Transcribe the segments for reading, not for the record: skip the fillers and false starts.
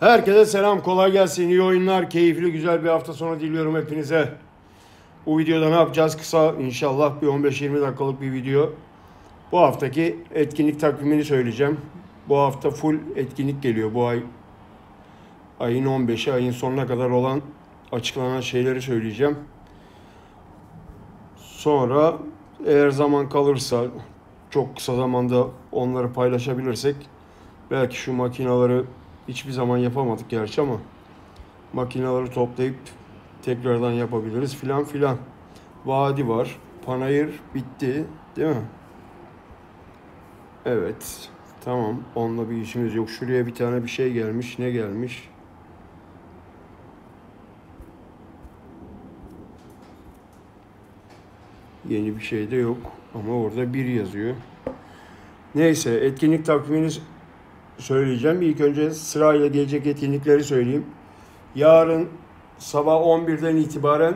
Herkese selam, kolay gelsin, iyi oyunlar, keyifli, güzel bir hafta sonu diliyorum hepinize. Bu videoda ne yapacağız? Kısa inşallah bir 15-20 dakikalık bir video. Bu haftaki etkinlik takvimini söyleyeceğim. Bu hafta full etkinlik geliyor. Bu ayın 15'i, ayın sonuna kadar olan açıklanan şeyleri söyleyeceğim. Sonra eğer zaman kalırsa, çok kısa zamanda onları paylaşabilirsek, belki şu makinaları hiçbir zaman yapamadık gerçi ama makineleri toplayıp tekrardan yapabiliriz filan filan. Vadi var. Panayır bitti, değil mi? Evet. Tamam. Onunla bir işimiz yok. Şuraya bir tane bir şey gelmiş. Ne gelmiş? Yeni bir şey de yok. Ama orada bir yazıyor. Neyse. Etkinlik takvimini söyleyeceğim. İlk önce sırayla gelecek etkinlikleri söyleyeyim. Yarın sabah 11'den itibaren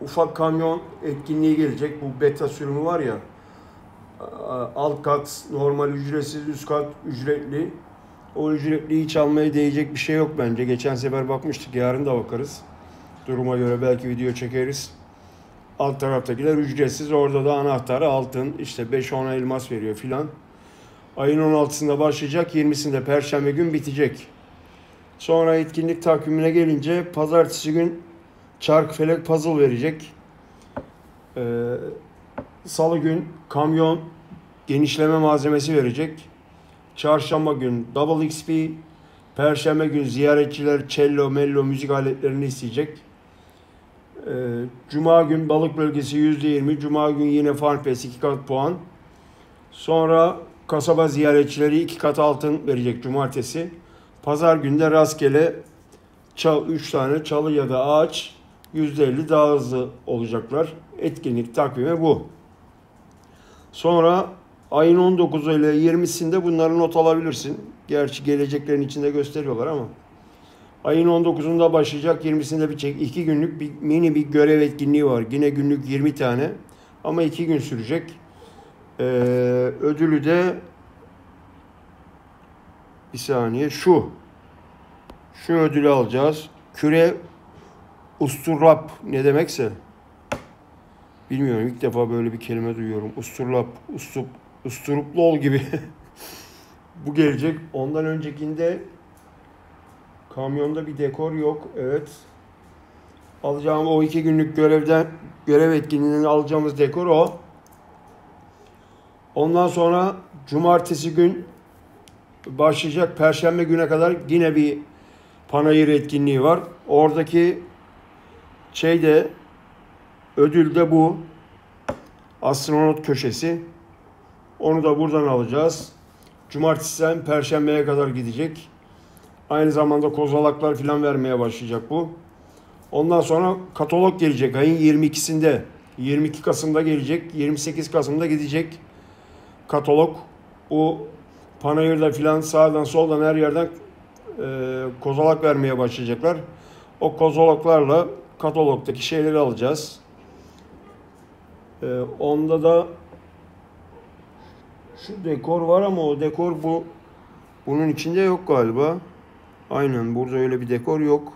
ufak kamyon etkinliği gelecek. Bu beta sürümü var ya. Alt kat normal ücretsiz, üst kat ücretli. O ücretli hiç almaya değecek bir şey yok bence. Geçen sefer bakmıştık. Yarın da bakarız. Duruma göre belki video çekeriz. Alt taraftakiler ücretsiz. Orada da anahtarı altın. İşte 5-10 elmas veriyor filan. Ayın 16'sında başlayacak. 20'sinde Perşembe gün bitecek. Sonra etkinlik takvimine gelince pazartesi gün Çarkıfelek puzzle verecek. Salı gün kamyon genişleme malzemesi verecek. Çarşamba gün Double XP. Perşembe gün ziyaretçiler cello, mello müzik aletlerini isteyecek. Cuma gün balık bölgesi %20. Cuma gün yine Farm Pass 2 kat puan. Sonra kasaba ziyaretçileri 2 kat altın verecek cumartesi. Pazar günde rastgele 3 tane çalı ya da ağaç %50 daha hızlı olacaklar. Etkinlik takvimi bu. Sonra ayın 19 ile 20'sinde bunları not alabilirsin. Gerçi geleceklerin içinde gösteriyorlar ama. Ayın 19'unda başlayacak, 20'sinde bitecek. 2 günlük bir mini bir görev etkinliği var. Yine günlük 20 tane ama 2 gün sürecek. Ödülü de bir saniye şu ödülü alacağız. Küre usturlap ne demekse bilmiyorum. İlk defa böyle bir kelime duyuyorum. Usturlap, usturuplu ol gibi. Bu gelecek. Ondan öncekinde kamyonda bir dekor yok. Evet. Alacağım o 2 günlük görev etkinliğinden alacağımız dekor o. Ondan sonra cumartesi gün başlayacak. Perşembe güne kadar yine bir panayır etkinliği var. Oradaki ödül de bu. Astronot köşesi. Onu da buradan alacağız. Cumartesiden Perşembe'ye kadar gidecek. Aynı zamanda kozalaklar falan vermeye başlayacak bu. Ondan sonra katalog gelecek ayın 22'sinde. 22 Kasım'da gelecek. 28 Kasım'da gidecek katalog. O panayırda filan sağdan soldan her yerden kozalak vermeye başlayacaklar. O kozalaklarla katalogdaki şeyleri alacağız. Onda da şu dekor var ama o dekor bunun içinde yok galiba. Aynen, burada öyle bir dekor yok.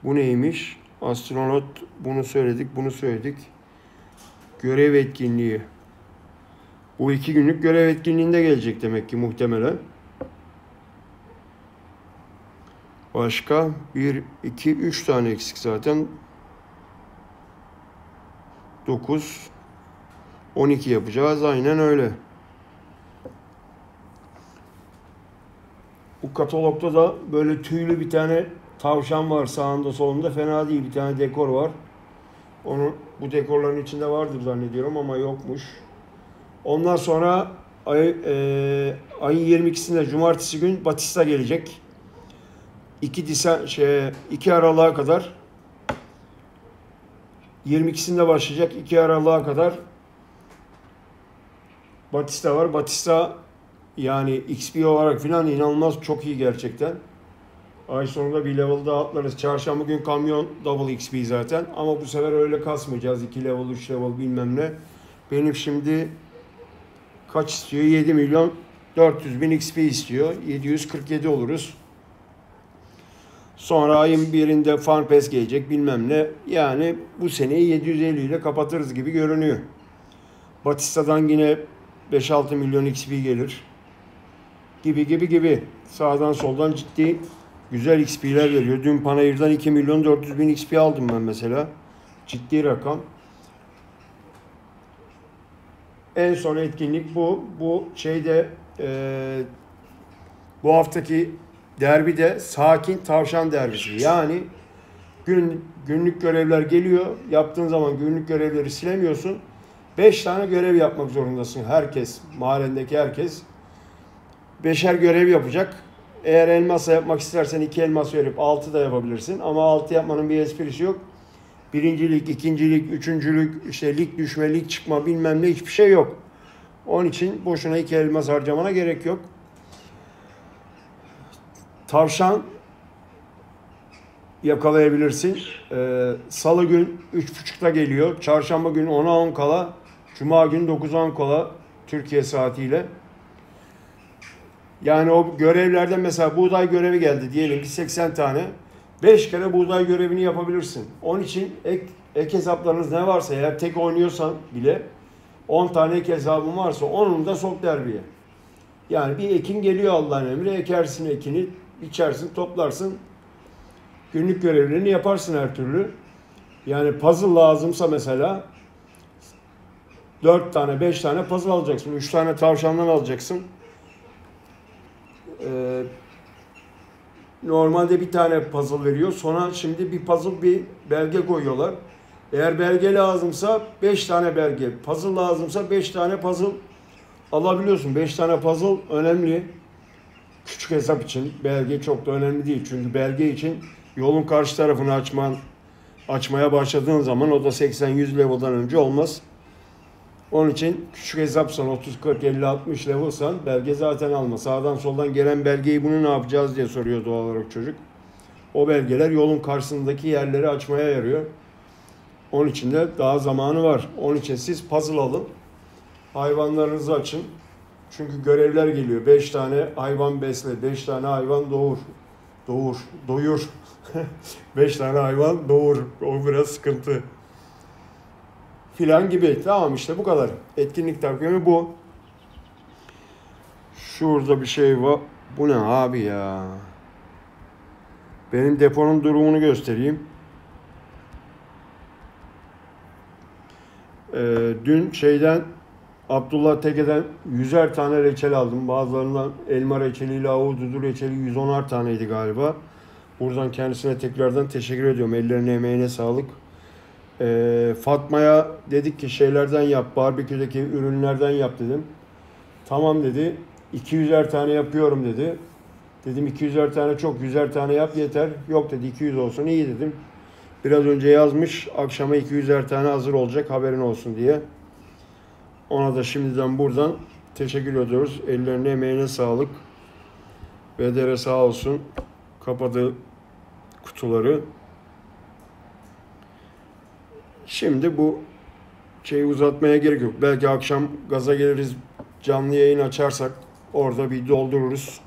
Bu neymiş? Astronot, bunu söyledik. Görev etkinliği. Bu 2 günlük görev etkinliğinde gelecek demek ki muhtemelen. Başka 1, 2, 3 tane eksik zaten. 9, 12 yapacağız. Aynen öyle. Bu katalogda da böyle tüylü bir tane tavşan var sağında solunda. Fena değil. Bir tane dekor var. Bu dekorların içinde vardır zannediyorum ama yokmuş. Ondan sonra ayın 22'sinde cumartesi gün Batista gelecek. 2 Aralık'a kadar 22'sinde başlayacak. 2 Aralık'a kadar Batista var. Batista yani XP olarak filan inanılmaz çok iyi gerçekten. Ay sonunda bir level daha atlarız. Çarşamba gün kamyon double XP zaten. Ama bu sefer öyle kasmayacağız. 2 level, 3 level bilmem ne. Benim şimdi kaç istiyor? 7 milyon 400.000 XP istiyor. 747 oluruz. Sonra ayın birinde Farm Pass gelecek bilmem ne. Yani bu seneyi 750 ile kapatırız gibi görünüyor. Batista'dan yine 5-6 milyon XP gelir. Gibi. Sağdan soldan ciddi güzel XP'ler veriyor. Dün Panayır'dan 2 milyon 400 bin XP aldım ben mesela. Ciddi rakam. En son etkinlik bu. Bu şeyde bu haftaki derbide sakin tavşan derbisi. Yani günlük görevler geliyor. Yaptığın zaman günlük görevleri silemiyorsun. 5 tane görev yapmak zorundasın. Herkes, mahallendeki herkes 5'er görev yapacak. Eğer elmasla yapmak istersen 2 elmas verip 6 da yapabilirsin. Ama 6 yapmanın bir esprisi yok. Birincilik, ikincilik, üçüncülük, işte lig düşme, lig çıkma bilmem ne hiçbir şey yok. Onun için boşuna 2 elmas harcamana gerek yok. Tavşan yakalayabilirsin. Salı gün 3.30'da geliyor. Çarşamba gün 10'a 10 kala. Cuma gün 9'a 10 kala Türkiye saatiyle. Yani o görevlerden mesela buğday görevi geldi diyelim ki 80 tane. 5 kere buğday görevini yapabilirsin. Onun için ek hesaplarınız ne varsa eğer tek oynuyorsan bile 10 tane ek hesabın varsa onun da sok derbiye. Yani bir ekin geliyor Allah'ın emri. Ekersin ekini, biçersin, toplarsın. Günlük görevlerini yaparsın her türlü. Yani puzzle lazımsa mesela 4 tane, 5 tane puzzle alacaksın. 3 tane tavşandan alacaksın. Normalde bir tane puzzle veriyor. Sonra şimdi bir puzzle bir belge koyuyorlar. Eğer belge lazımsa 5 tane belge. Puzzle lazımsa 5 tane puzzle alabiliyorsun. 5 tane puzzle önemli. Küçük hesap için belge çok da önemli değil. Çünkü belge için yolun karşı tarafını açmaya başladığın zaman o da 80-100 level'dan önce olmaz. Onun için küçük hesapsan 30, 40, 50, 60 level'san belge zaten alma. Sağdan soldan gelen belgeyi bunu ne yapacağız diye soruyor doğal olarak çocuk. O belgeler yolun karşısındaki yerleri açmaya yarıyor. Onun için de daha zamanı var. Onun için siz puzzle alın. Hayvanlarınızı açın. Çünkü görevler geliyor. 5 tane hayvan besle, 5 tane hayvan doyur. 5 tane hayvan doğur. O biraz sıkıntı. Filan gibi. Tamam işte bu kadar. Etkinlik takvimi bu. Şurada bir şey var. Bu ne abi ya? Benim deponun durumunu göstereyim. Dün Abdullah Teke'den 100'er tane reçel aldım. Bazılarından elma reçeliyle ahududu reçeli 110'ar taneydi galiba. Buradan kendisine tekrardan teşekkür ediyorum. Ellerine emeğine sağlık. Fatma'ya dedik ki şeylerden yap, barbeküdeki ürünlerden yap dedim. Tamam dedi. 200'er tane yapıyorum dedi. Dedim 200'er tane çok, 100'er tane yap yeter. Yok dedi 200 olsun iyi dedim. Biraz önce yazmış akşama 200'er tane hazır olacak haberin olsun diye. Ona da şimdiden buradan teşekkür ediyoruz. Ellerine emeğine sağlık. Bedere sağ olsun. Kapadı kutuları. Şimdi bu şeyi uzatmaya gerek yok. Belki akşam gaza geliriz, canlı yayın açarsak orada bir doldururuz.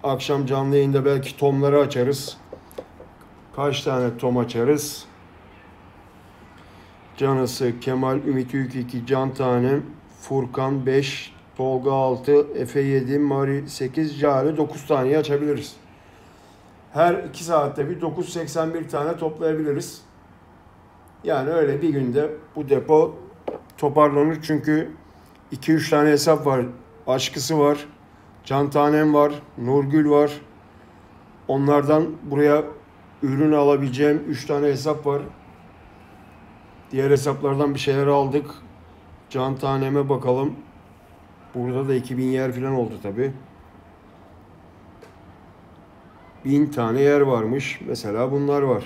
Akşam canlı yayında belki tomları açarız. Kaç tane tom açarız? Canısı, Kemal, Ümit Ülk 2, Can Tanem, Furkan 5, Tolga 6, Efe 7, Mari 8, Cale 9 taneyi açabiliriz. Her 2 saatte bir 981 tane toplayabiliriz. Yani öyle bir günde bu depo toparlanır. Çünkü 2-3 tane hesap var. Aşkısı var. Can Tanem var. Nurgül var. Onlardan buraya ürün alabileceğim 3 tane hesap var. Diğer hesaplardan bir şeyler aldık. Can Tanem'e bakalım. Burada da 2000 yer falan oldu tabi. 1000 tane yer varmış. Mesela bunlar var.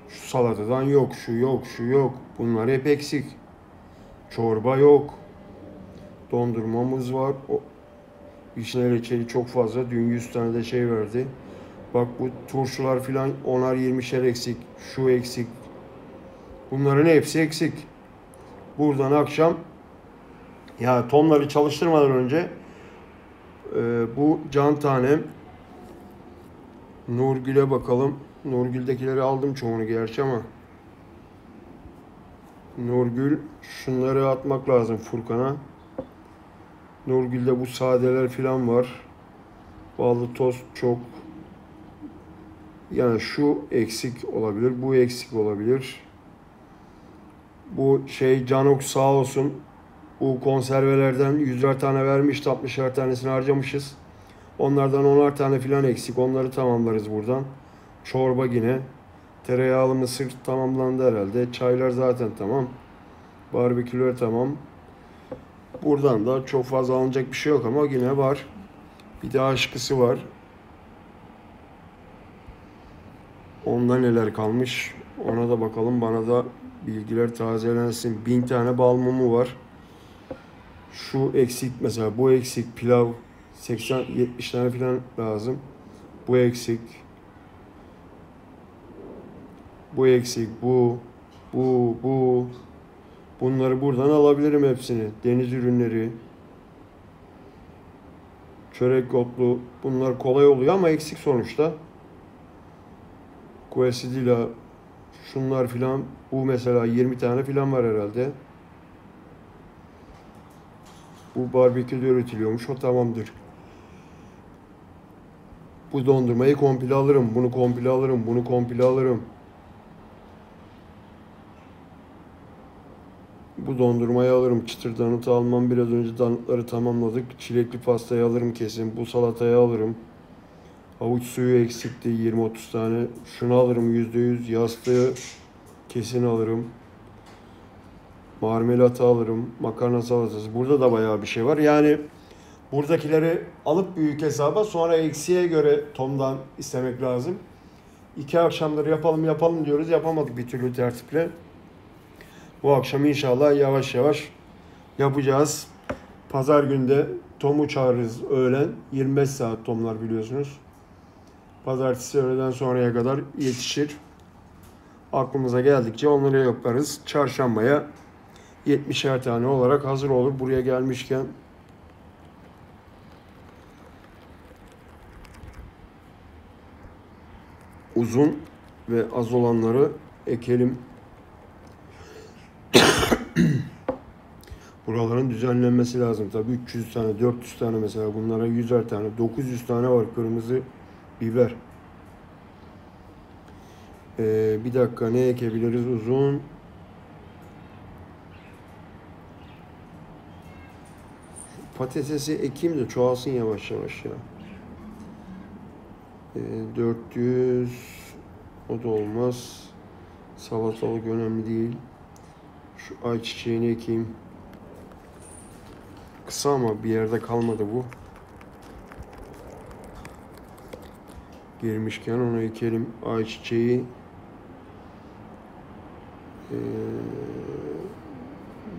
Şu salatadan yok, şu yok, şu yok. Bunlar hep eksik. Çorba yok. Dondurmamız var. Vişne reçeli çok fazla. Dün 100 tane de şey verdi. Bak bu turşular filan 10'ar 20'şer eksik. Şu eksik. Bunların hepsi eksik. Buradan akşam Ya tomları çalıştırmadan önce bu can tanem Nurgül'e bakalım. Nurgül'dekileri aldım çoğunu gerçi ama Nurgül şunları atmak lazım Furkan'a. Nurgül'de bu sadeler filan var. Ballı tost çok. Yani şu eksik olabilir, bu eksik olabilir. Bu şey Canok sağ olsun. Bu konservelerden 100'er tane vermişti, 60'er tanesini harcamışız. Onlardan 10'ar tane filan eksik. Onları tamamlarız buradan. Çorba yine. Tereyağlı mısır tamamlandı herhalde. Çaylar zaten tamam. Barbeküler tamam. Buradan da çok fazla alınacak bir şey yok ama yine var. Bir de aşkısı var. Onda neler kalmış ona da bakalım. Bana da bilgiler tazelensin. 1000 tane bal mumu var. Şu eksik mesela, bu eksik, pilav 80-70 tane falan lazım. Bu eksik. Bu eksik, bu. Bunları buradan alabilirim hepsini. Deniz ürünleri, çörek otlu. Bunlar kolay oluyor ama eksik sonuçta. Quesadilla, şunlar filan. Bu mesela 20 tane filan var herhalde. Bu barbeküde üretiliyormuş. O tamamdır. Bu dondurmayı komple alırım. Bunu komple alırım. Bunu komple alırım. Bu dondurmayı alırım. Çıtır donut'u almam. Biraz önce donutları tamamladık. Çilekli pastayı alırım kesin. Bu salatayı alırım. Havuç suyu eksikti. 20-30 tane. Şunu alırım %100. Yastığı kesin alırım. Marmelatı alırım. Makarna salatası. Burada da bayağı bir şey var. Yani buradakileri alıp büyük hesaba, sonra eksiğe göre Tom'dan istemek lazım. 2 akşamdır yapalım diyoruz. Yapamadık bir türlü tertiple. Bu akşam inşallah yavaş yavaş yapacağız. Pazar günde Tom'u çağırırız öğlen. 25 saat Tom'lar biliyorsunuz. Pazartesi öğleden sonraya kadar yetişir. Aklımıza geldikçe onları yaparız. Çarşambaya 70'er tane olarak hazır olur. Buraya gelmişken uzun ve az olanları ekelim. Buraların düzenlenmesi lazım. Tabii 300 tane, 400 tane mesela, bunlara 100'er tane, 900 tane var kırmızı biber. Bir dakika, ne ekebiliriz uzun? Patatesi ekeyim de çoğalsın yavaş yavaş ya. 400 o da olmaz. Salatalık önemli değil. Şu ayçiçeğini ekeyim. Kısa ama bir yerde kalmadı bu. Girmişken onu ekelim. Ayçiçeği.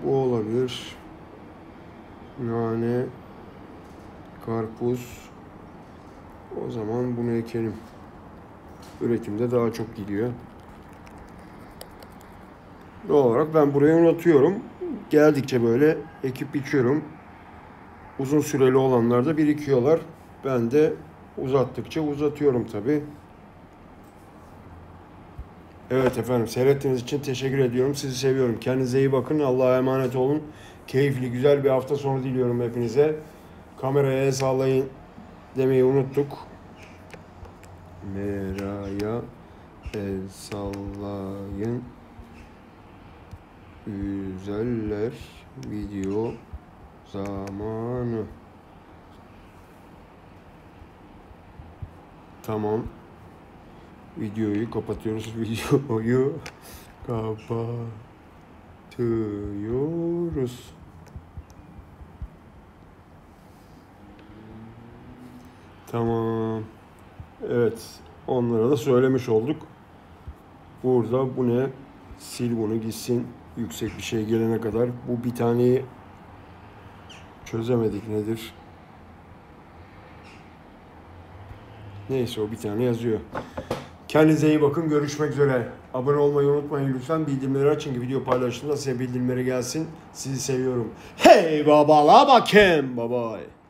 Bu olabilir. Nane. Karpuz. O zaman bunu ekelim. Üretimde daha çok gidiyor. Doğal olarak ben buraya unutuyorum. Geldikçe böyle ekip biçiyorum. Uzun süreli olanlar da birikiyorlar. Ben de uzattıkça uzatıyorum tabii. Evet efendim, seyrettiğiniz için teşekkür ediyorum. Sizi seviyorum. Kendinize iyi bakın. Allah'a emanet olun. Keyifli, güzel bir hafta sonu diliyorum hepinize. Kameraya el sallayın demeyi unuttuk. Mera'ya el sallayın. Güzeller video zamanı. Tamam. Videoyu kapatıyoruz. Videoyu kapatıyoruz. Tamam. Evet. Onlara da söylemiş olduk. Burada bu ne? Sil bunu gitsin. Yüksek bir şey gelene kadar. Bu bir taneyi çözemedik nedir? Neyse, o bir tane yazıyor. Kendinize iyi bakın. Görüşmek üzere. Abone olmayı unutmayın lütfen. Bildirimleri açın ki video paylaştığımda size bildirimleri gelsin. Sizi seviyorum. Hey babala bakayım. Bye bye.